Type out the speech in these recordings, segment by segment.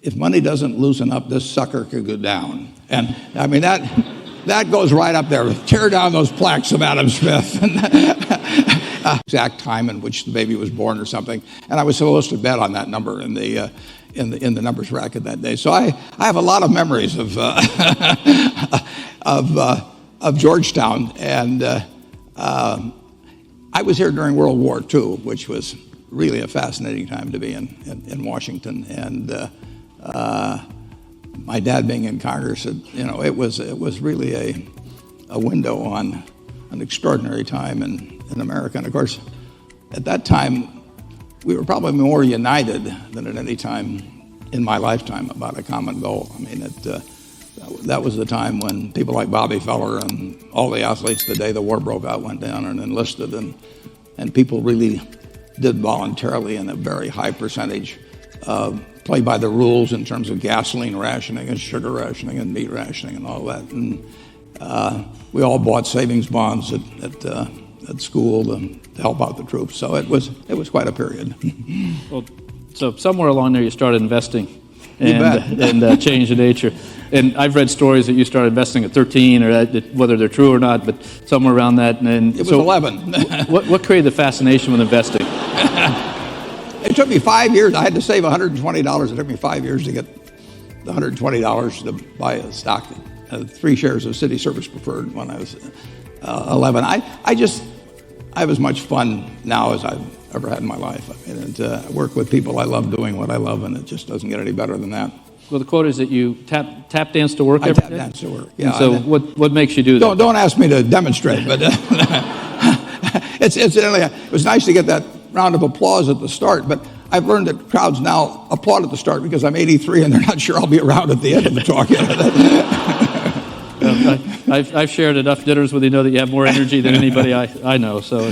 if money doesn't loosen up, this sucker could go down. And I mean, that goes right up there. Tear down those plaques of Adam Smith. Exact time in which the baby was born or something. And I was supposed to bet on that number in the numbers racket that day. So I have a lot of memories of of Georgetown. And I was here during World War II, which was really a fascinating time to be in Washington. And my dad being in Congress, it was really a window on an extraordinary time in America. And of course, at that time, we were probably more united than at any time in my lifetime about a common goal. I mean, that was the time when people like Bobby Feller and all the athletes, the day the war broke out, went down and enlisted, and people really did voluntarily in a very high percentage play by the rules in terms of gasoline rationing and sugar rationing and meat rationing and all that. And we all bought savings bonds at school to help out the troops. So it was quite a period. Well, so somewhere along there you started investing and changed the nature. And I've read stories that you started investing at 13, or whether they're true or not, but somewhere around that. And it was 11. what created the fascination with investing? It took me 5 years. I had to save $120. It took me 5 years to get the $120 to buy a stock, 3 shares of City Service Preferred when I was 11. I have as much fun now as I've ever had in my life. I mean, I work with people. I love doing what I love, and it just doesn't get any better than that. Well, the quote is that you tap dance to work every day? I tap dance to work, yeah. And so what makes you do that? Don't ask me to demonstrate, but it was nice to get that round of applause at the start, but I've learned that crowds now applaud at the start because I'm 83 and they're not sure I'll be around at the end of the talk. I've shared enough dinners with you know that you have more energy than anybody I know. So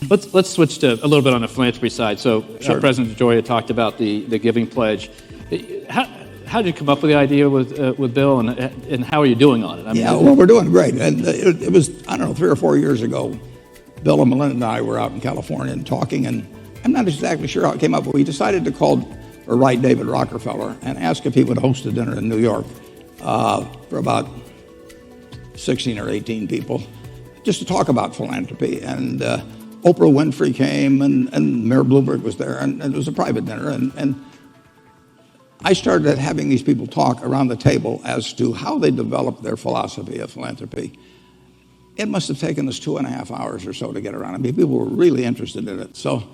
let's switch to a little bit on the philanthropy side. So Sure. President DeGioia talked about the giving pledge. How did you come up with the idea with Bill, and how are you doing on it? I mean, well, we're doing great. And it was, I don't know, 3 or 4 years ago, Bill and Melinda and I were out in California and talking, and I'm not exactly sure how it came up, but we decided to call or write David Rockefeller and ask if he would host a dinner in New York for about 16 or 18 people, just to talk about philanthropy. And Oprah Winfrey came, and Mayor Bloomberg was there, and it was a private dinner. And I started having these people talk around the table as to how they developed their philosophy of philanthropy. It must have taken us 2.5 hours or so to get around. I mean, people were really interested in it. So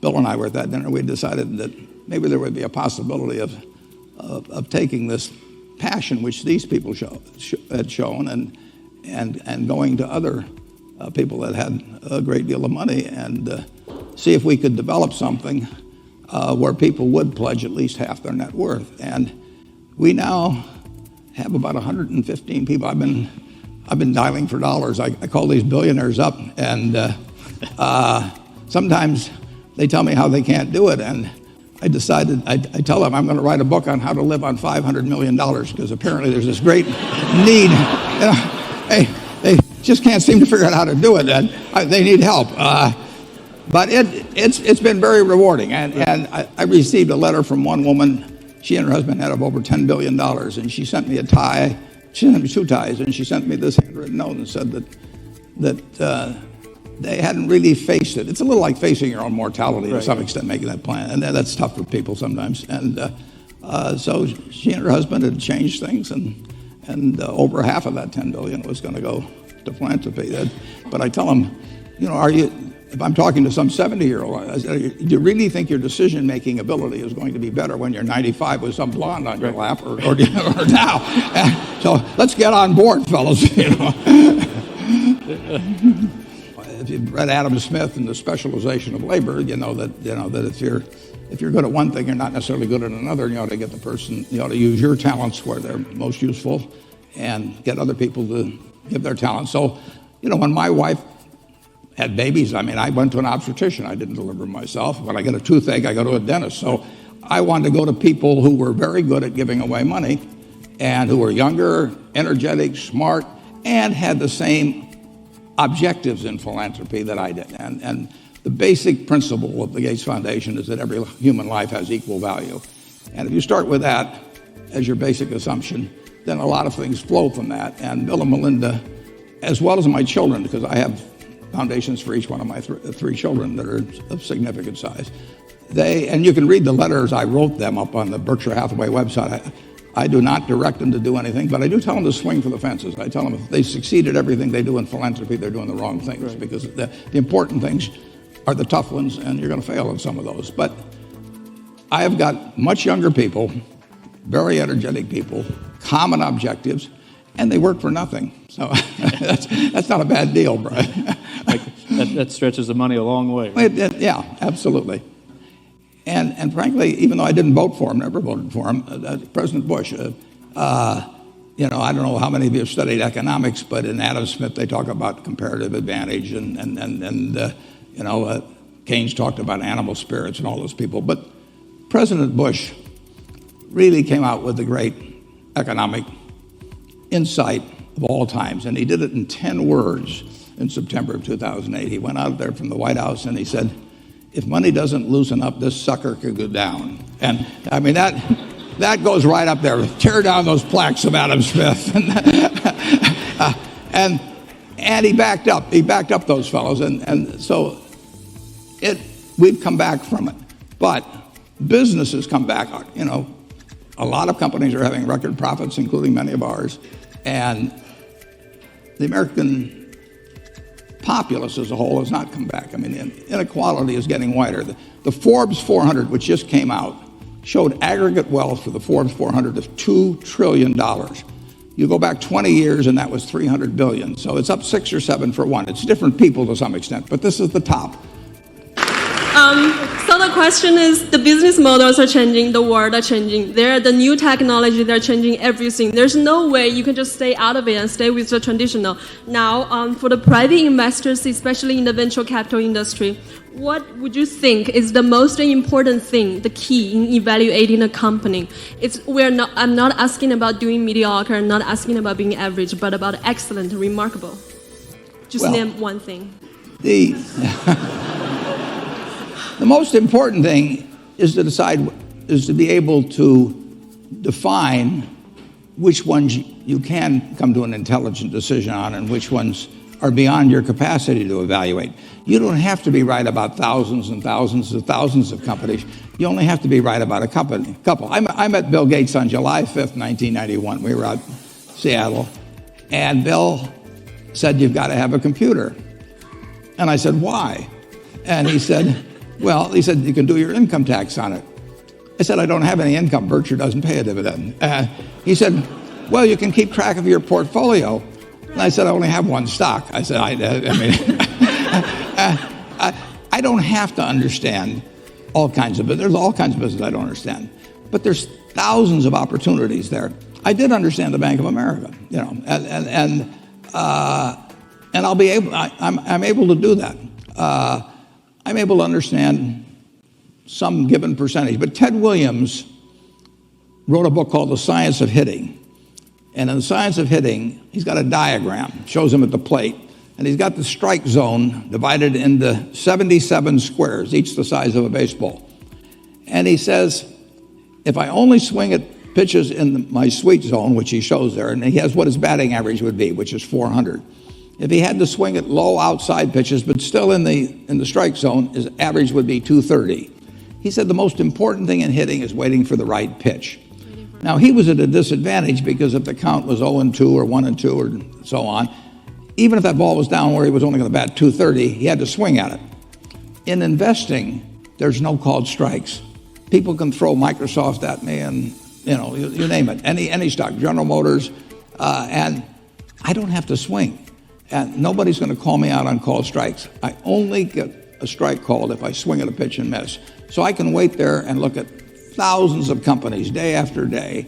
Bill and I were at that dinner. We decided that maybe there would be a possibility of taking this passion which these people had shown and going to other people that had a great deal of money and see if we could develop something where people would pledge at least half their net worth. And we now have about 115 people. I've been dialing for dollars. I call these billionaires up, and sometimes they tell me how they can't do it, and I decided, I tell them I'm going to write a book on how to live on $500 million, because apparently there's this great need. They just can't seem to figure out how to do it, and they need help. But it's been very rewarding, and I received a letter from one woman. She and her husband had over $10 billion, and she sent me a tie. She sent me 2 ties, and she sent me this handwritten note and said that they hadn't really faced it. It's a little like facing your own mortality to some extent, making that plan, and that's tough for people sometimes. And so she and her husband had changed things, and over half of that $10 billion was going to go to philanthropy. But I tell them, if I'm talking to some 70-year-old, I say, do you really think your decision-making ability is going to be better when you're 95 with some blonde on your lap or now? So let's get on board, fellas. If you've read Adam Smith and the specialization of labor, you know that if you're good at one thing, you're not necessarily good at another. You ought to get the person. You ought to use your talents where they're most useful, and get other people to give their talents. So, when my wife had babies, I went to an obstetrician. I didn't deliver myself. When I get a toothache, I go to a dentist. So I wanted to go to people who were very good at giving away money and who were younger, energetic, smart, and had the same objectives in philanthropy that I did. And the basic principle of the Gates Foundation is that every human life has equal value. And if you start with that as your basic assumption, then a lot of things flow from that. And Bill and Melinda, as well as my children, because I have foundations for each one of my three children that are of significant size. And you can read the letters I wrote them up on the Berkshire Hathaway website. I do not direct them to do anything, but I do tell them to swing for the fences. I tell them if they succeed at everything they do in philanthropy, they're doing the wrong things, right, because the important things are the tough ones, and you're going to fail in some of those. But I have got much younger people, very energetic people, common objectives, and they work for nothing. So that's not a bad deal, Brian. That stretches the money a long way. Yeah, absolutely. And frankly, even though I didn't vote for him, never voted for him, President Bush, I don't know how many of you have studied economics, but in Adam Smith they talk about comparative advantage, and Keynes talked about animal spirits and all those people. But President Bush really came out with the great economic insight of all times, and he did it in 10 words in September of 2008. He went out there from the White House and he said, if money doesn't loosen up, this sucker could go down. And I mean, that goes right up there. Tear down those plaques of Adam Smith. And he backed up those fellows. And so we've come back from it. But business has come back. A lot of companies are having record profits, including many of ours. And the American populace as a whole has not come back. I mean, inequality is getting wider. The Forbes 400, which just came out, showed aggregate wealth for the Forbes 400 of $2 trillion. You go back 20 years and that was $300 billion. So it's up 6 or 7 for one. It's different people to some extent, but this is the top. So the question is, the business models are changing, the world are changing. The new technology, they're changing everything. There's no way you can just stay out of it and stay with the traditional. Now, for the private investors, especially in the venture capital industry, what would you think is the most important thing, the key in evaluating a company? I'm not asking about doing mediocre, I'm not asking about being average, but about excellent, remarkable. Just name one thing. The most important thing is to be able to define which ones you can come to an intelligent decision on and which ones are beyond your capacity to evaluate. You don't have to be right about thousands and thousands and thousands of companies. You only have to be right about a couple. I met Bill Gates on July 5th, 1991. We were out in Seattle, and Bill said, you've got to have a computer. And I said, why? And he said, you can do your income tax on it. I said, I don't have any income. Berkshire doesn't pay a dividend. He said, well, you can keep track of your portfolio. And I said, I only have one stock. I said, I don't have to understand all kinds of business. There's all kinds of business I don't understand. But there's thousands of opportunities there. I did understand the Bank of America, and I'm able to do that. I'm able to understand some given percentage. But Ted Williams wrote a book called The Science of Hitting. And in The Science of Hitting, he's got a diagram, shows him at the plate. And he's got the strike zone divided into 77 squares, each the size of a baseball. And he says, if I only swing at pitches in my sweet zone, which he shows there, and he has what his batting average would be, which is 400. If he had to swing at low outside pitches, but still in the strike zone, his average would be 230. He said the most important thing in hitting is waiting for the right pitch. Now, he was at a disadvantage because if the count was 0-2 or 1-2 or so on, even if that ball was down where he was only going to bat 230, he had to swing at it. In investing, there's no called strikes. People can throw Microsoft at me and, you name it, any stock, General Motors, and I don't have to swing. And nobody's going to call me out on called strikes. I only get a strike called if I swing at a pitch and miss. So I can wait there and look at thousands of companies day after day.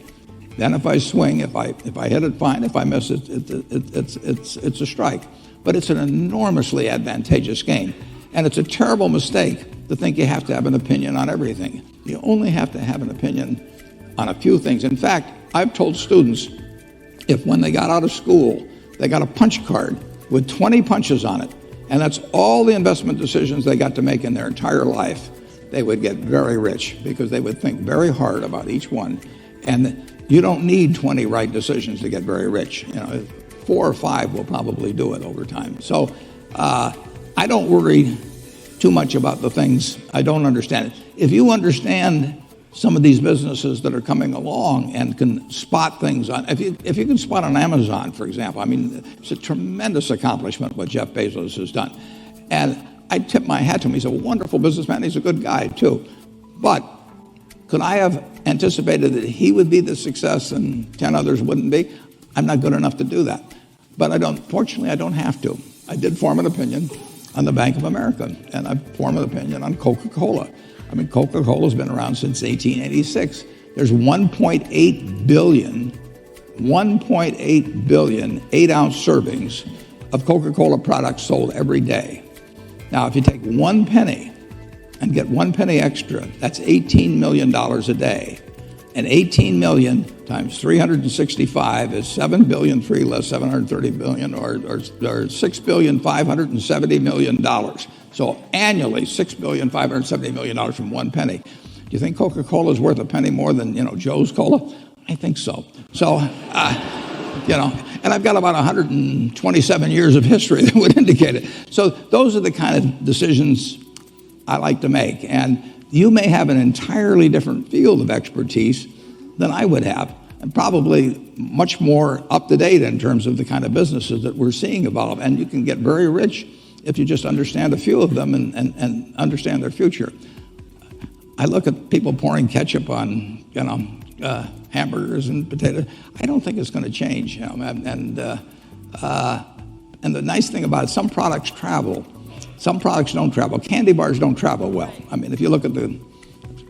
Then if I swing, if I hit it, fine. If I miss it, it's a strike. But it's an enormously advantageous game. And it's a terrible mistake to think you have to have an opinion on everything. You only have to have an opinion on a few things. In fact, I've told students, if when they got out of school, they got a punch card with 20 punches on it, and that's all the investment decisions they got to make in their entire life, they would get very rich because they would think very hard about each one. And you don't need 20 right decisions to get very rich. 4 or 5 will probably do it over time. So I don't worry too much about the things I don't understand. If you understand some of these businesses that are coming along and can spot things on, if you can spot on Amazon, for example, I mean, it's a tremendous accomplishment what Jeff Bezos has done. And I tip my hat to him. He's a wonderful businessman. He's a good guy, too. But could I have anticipated that he would be the success and 10 others wouldn't be? I'm not good enough to do that. But fortunately, I don't have to. I did form an opinion on the Bank of America, and I formed an opinion on Coca-Cola. I mean, Coca-Cola's been around since 1886. There's 1.8 billion 8-ounce servings of Coca-Cola products sold every day. Now, if you take 1 penny and get 1 penny extra, that's $18 million a day. And 18 million times 365 is 7 billion, 3 less 730 billion, or $6,570,000,000. So annually, $6,570,000,000 from 1 penny. Do you think Coca-Cola is worth a penny more than, Joe's Cola? I think so. So, and I've got about 127 years of history that would indicate it. So those are the kind of decisions I like to make. And you may have an entirely different field of expertise than I would have, and probably much more up to date in terms of the kind of businesses that we're seeing evolve. And you can get very rich if you just understand a few of them and understand their future. I look at people pouring ketchup on, hamburgers and potatoes. I don't think it's going to change. And the nice thing about it, some products travel. Some products don't travel. Candy bars don't travel well. I mean, if you look at the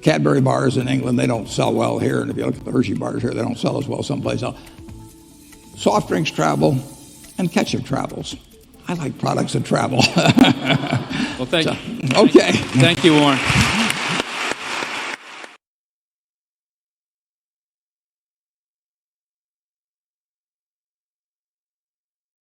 Cadbury bars in England, they don't sell well here. And if you look at the Hershey bars here, they don't sell as well someplace else. Soft drinks travel, and ketchup travels. I like products that travel. Well, Okay. Thank you, Warren.